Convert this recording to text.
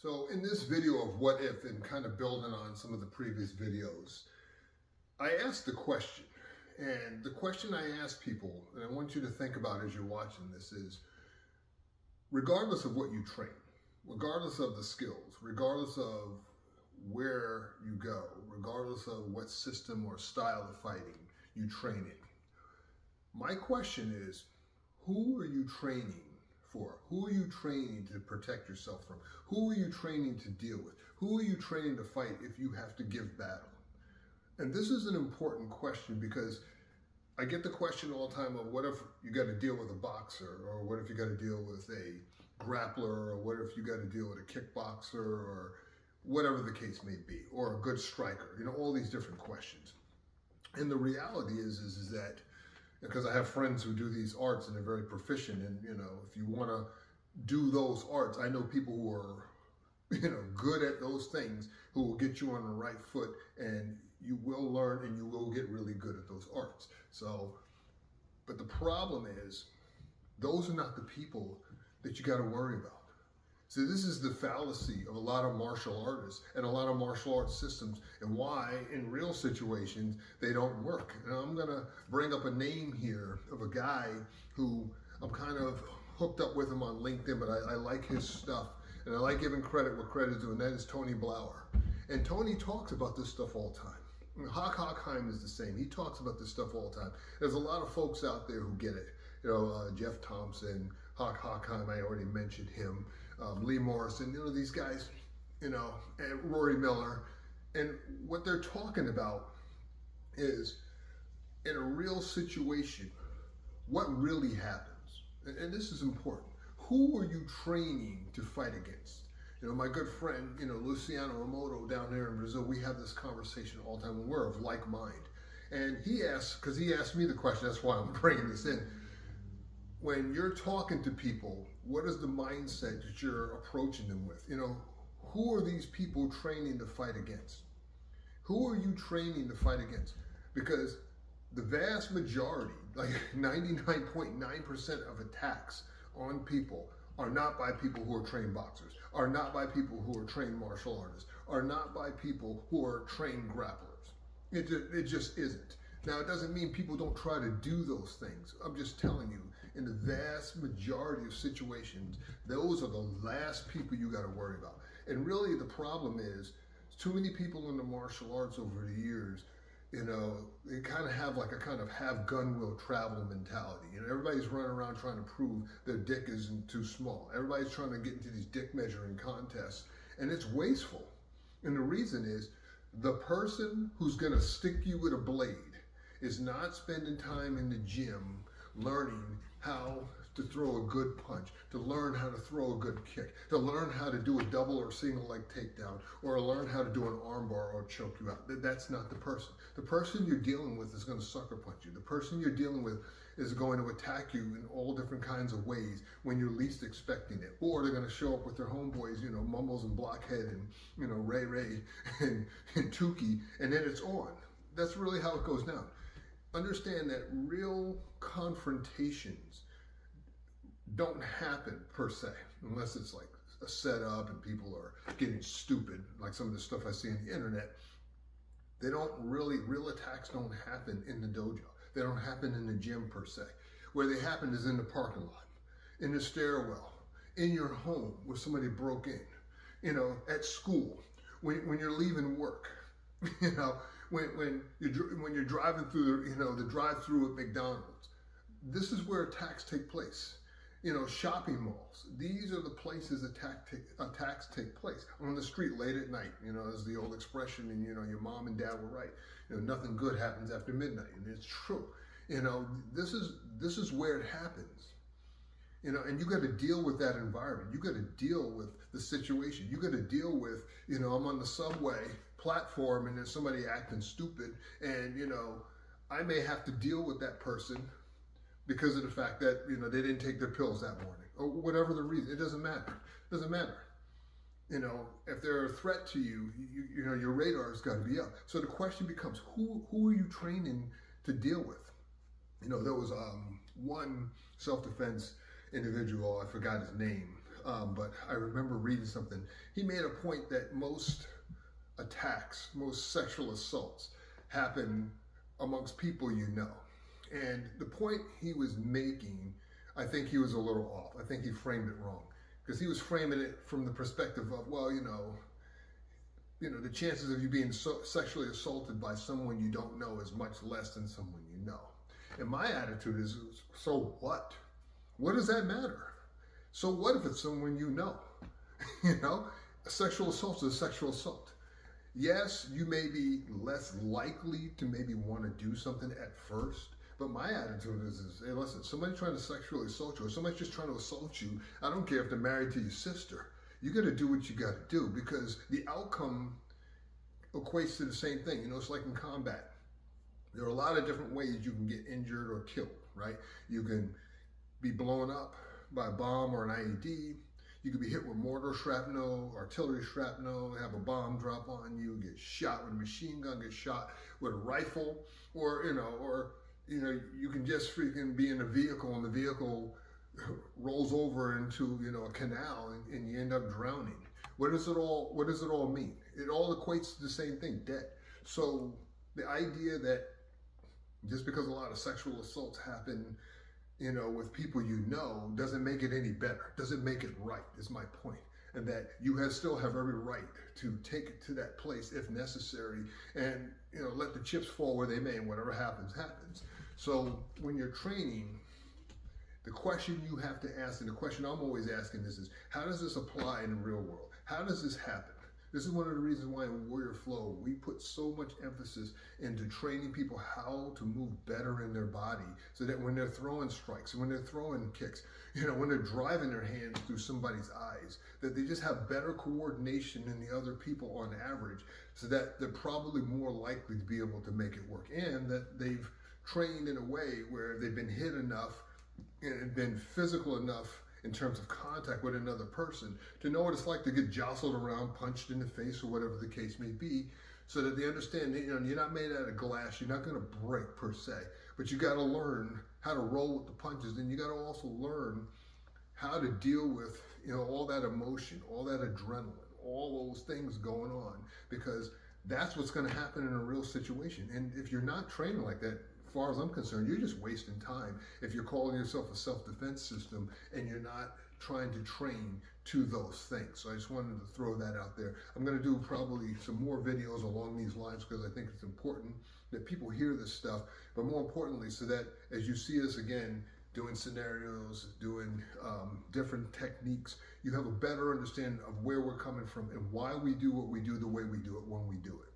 So in this video of what if, and kind of building on some of the previous videos, I asked the question, and the question I ask people, and I want you to think about as you're watching this is, regardless of what you train, regardless of the skills, regardless of where you go, regardless of what system or style of fighting you train in, my question is, who are you training for? Who are you training to protect yourself from? Who are you training to deal with? Who are you training to fight if you have to give battle? And this is an important question because I get the question all the time of what if you got to deal with a boxer, or what if you got to deal with a grappler, or what if you got to deal with a kickboxer, or whatever the case may be, or a good striker, all these different questions. And the reality is that, because I have friends who do these arts and they're very proficient, and if you want to do those arts, I know people who are good at those things who will get you on the right foot, and you will learn and you will get really good at those arts. So, but the problem is, those are not the people that you got to worry about. So this is the fallacy of a lot of martial artists and a lot of martial arts systems, and why in real situations they don't work. And I'm gonna bring up a name here of a guy who I'm kind of hooked up with him on LinkedIn, but I like his stuff and I like giving credit where credit's due, and that is Tony Blauer. And Tony talks about this stuff all the time. Hock Hockheim is the same. He talks about this stuff all the time. There's a lot of folks out there who get it. Jeff Thompson, Hock Hockheim, I already mentioned him. Lee Morrison, these guys, and Rory Miller. And what they're talking about is, in a real situation, what really happens. And this is important. Who are you training to fight against? My good friend, Luciano Amoto down there in Brazil, we have this conversation all the time when we're of like mind. And he asked me the question, that's why I'm bringing this in. When you're talking to people, what is the mindset that you're approaching them with? Who are these people training to fight against? Who are you training to fight against? Because the vast majority, like 99.9% of attacks on people are not by people who are trained boxers, are not by people who are trained martial artists, are not by people who are trained grapplers. It just isn't. Now, it doesn't mean people don't try to do those things. I'm just telling you, in the vast majority of situations, those are the last people you got to worry about. And really, the problem is, too many people in the martial arts over the years, they kind of have like a kind of have gun will travel mentality. Everybody's running around trying to prove their dick isn't too small. Everybody's trying to get into these dick measuring contests, and it's wasteful. And the reason is, the person who's going to stick you with a blade is not spending time in the gym learning how to throw a good punch, to learn how to throw a good kick, to learn how to do a double or single leg takedown, or learn how to do an armbar or choke you out. That's not the person. The person you're dealing with is going to sucker punch you. The person you're dealing with is going to attack you in all different kinds of ways when you're least expecting it. Or they're going to show up with their homeboys, Mumbles and Blockhead and Ray Ray and Tukey, and then it's on. That's really how it goes down. Understand that real confrontations don't happen per se, unless it's like a setup and people are getting stupid, like some of the stuff I see on the internet. Real attacks don't happen in the dojo. They don't happen in the gym per se. Where they happen is in the parking lot, in the stairwell, in your home where somebody broke in, at school, when you're leaving work, when you're driving through the drive-through at McDonald's. This is where attacks take place. Shopping malls. These are the places attacks take place. On the street late at night, as the old expression, and your mom and dad were right. Nothing good happens after midnight, and it's true. This is where it happens. And you got to deal with that environment. You got to deal with the situation. You got to deal with, I'm on the subway platform and there's somebody acting stupid, and I may have to deal with that person because of the fact that they didn't take their pills that morning, or whatever the reason. It doesn't matter. It doesn't matter. If they're a threat to you, your radar's got to be up. So the question becomes, who are you training to deal with? There was one self-defense individual, I forgot his name, but I remember reading something. He made a point that most attacks, most sexual assaults happen amongst people you know. And the point he was making, I think he was a little off. I think he framed it wrong, because he was framing it from the perspective of, well, the chances of you being sexually assaulted by someone you don't know is much less than someone you know. And my attitude is, so what? What does that matter? So what if it's someone you know? A sexual assault is a sexual assault. Yes, you may be less likely to maybe want to do something at first, but my attitude is hey, listen, somebody trying to sexually assault you, or somebody's just trying to assault you, I don't care if they're married to your sister. You got to do what you got to do, because the outcome equates to the same thing. It's like in combat. There are a lot of different ways you can get injured or killed, right? You can be blown up by a bomb or an IED. You could be hit with mortar shrapnel, artillery shrapnel, have a bomb drop on you, get shot with a machine gun, get shot with a rifle, or you can just freaking be in a vehicle and the vehicle rolls over into a canal and you end up drowning. What does it all mean? It all equates to the same thing, death. So the idea that just because a lot of sexual assaults happen with people doesn't make it any better, doesn't make it right, is my point. And that you still have every right to take it to that place if necessary, and let the chips fall where they may, and whatever happens, happens. So when you're training, the question you have to ask, and the question I'm always asking is, how does this apply in the real world? How does this happen? This is one of the reasons why in Warrior Flow, we put so much emphasis into training people how to move better in their body, so that when they're throwing strikes, when they're throwing kicks, when they're driving their hands through somebody's eyes, that they just have better coordination than the other people on average, so that they're probably more likely to be able to make it work, and that they've trained in a way where they've been hit enough and been physical enough in terms of contact with another person to know what it's like to get jostled around, punched in the face, or whatever the case may be, so that they understand that you're not made out of glass, you're not going to break per se, but you got to learn how to roll with the punches, and you got to also learn how to deal with all that emotion, all that adrenaline, all those things going on, because that's what's going to happen in a real situation. And if you're not training like that, as far as I'm concerned, you're just wasting time if you're calling yourself a self-defense system and you're not trying to train to those things. So I just wanted to throw that out there. I'm going to do probably some more videos along these lines, because I think it's important that people hear this stuff, but more importantly, so that as you see us again doing scenarios, doing different techniques, you have a better understanding of where we're coming from and why we do what we do the way we do it when we do it.